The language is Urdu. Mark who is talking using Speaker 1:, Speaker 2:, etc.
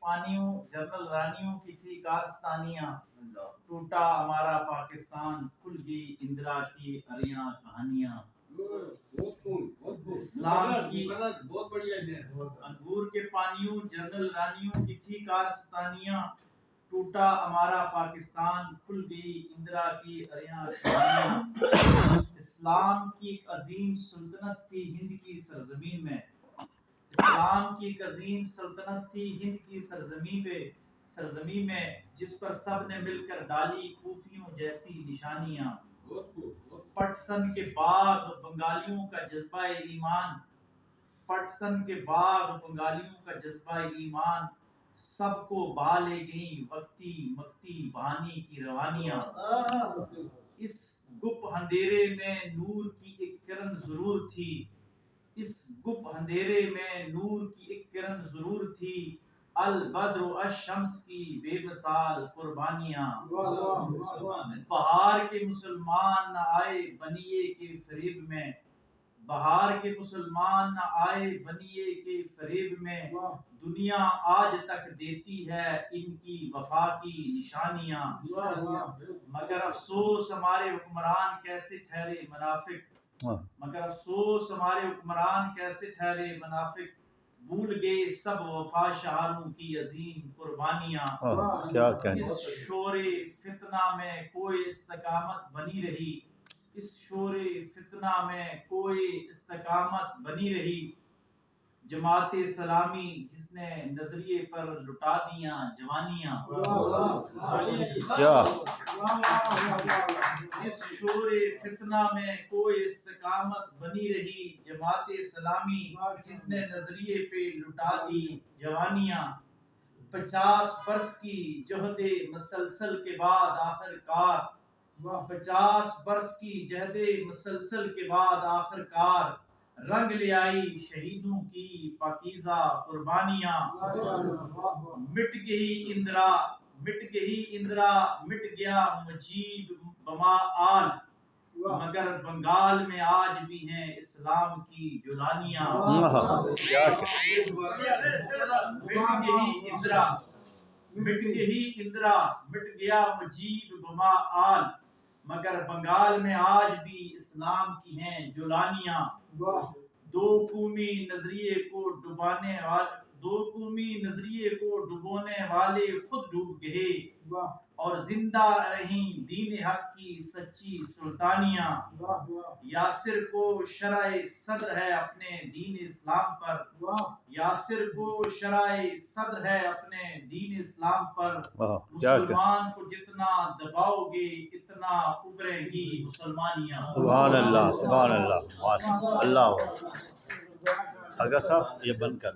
Speaker 1: پانیوں جنرل رانیوں کی تھی کارستانیاں، ٹوٹا ہمارا پاکستان، کھل گئی اندرا کی اریاں کہانیاں۔ اسلام کی بہت بڑھیا انگور کے پانیوں جنرل رانیوں کی تھی کارستانیاں، ٹوٹا ہمارا پاکستان، کھل گئی اندرا کی اریاں کہانیاں۔ اسلام کی ایک عظیم سلطنت تھی ہند کی سرزمین میں، اسلام کی ایک عظیم سلطنت تھی ہند کی سرزمین میں، جس پر سب نے مل کر ڈالی کوفیوں جیسی نشانیاں۔ پٹسن کے باغ بنگالیوں کا جذبہ ایمان، پٹسن کے باغ بنگالیوں کا جذبہ ایمان، سب کو بہا لے گئیں وقتی مکتی بہانی کی روانیاں۔ اس گپ اندھیرے میں نور کی ایک کرن ضرور تھی، اس گپ اندھیرے میں نور کی ایک کرن ضرور تھی، البدر الشمس کی بے مثال قربانیاں۔ بہار کے مسلمان نہ آئے بنیے کے فریب میں، بہار کے مسلمان نہ آئے بنیے کے فریب میں، دنیا آج تک دیتی ہے ان کی وفا کی نشانیاں۔ مگر افسوس ہمارے حکمران کیسے ٹھہرے منافق، مگر افسوس ہمارے حکمران کیسے ٹھہرے منافق، بھول گئے سب وفا شعاروں کی عظیم قربانیاں۔ اس شور فتنہ میں کوئی استقامت بنی رہی، اس شور فتنہ میں کوئی استقامت بنی رہی، جماعت اسلامی جس نے نظریے پر لٹا دیاں جوانیاں۔ اس شور فتنہ میں کوئی استقامت بنی رہی، جماعت اسلامی جس نے نظریے پہ لٹا دی جوانیاں۔ 50 برس کی جہد مسلسل کے بعد آخر کار، 50 برس کی جہد مسلسل کے بعد آخر کار، رنگ لے آئی شہیدوں کی پاکیزہ قربانیاں۔ مٹ گئی اندرا، مٹ گئی اندرا، مٹ گیا مجیب بما آل، مگر بنگال میں آج بھی ہیں اسلام کی جولانیاں۔ مٹ گئی اندرا، مٹ گئی اندرا، مٹ گیا مجیب بما آل، مگر بنگال میں آج بھی اسلام کی ہیں جولانیاں۔ دو قومی نظریے کو ڈبونے والے خود ڈوب گئے، اور زندہ رہیں دین حق کی سچی سلطانیاں۔ یاسر کو شرع صدر ہے اپنے دین اسلام پر، یاسر کو شرع صدر ہے اپنے دین اسلام پر، مسلمان کو جتنا دباؤ گے اتنا ابھرے گی مسلمانیاں۔
Speaker 2: سبحان اللہ، سبحان اللہ، اللہ اگر صاحب یہ بند کر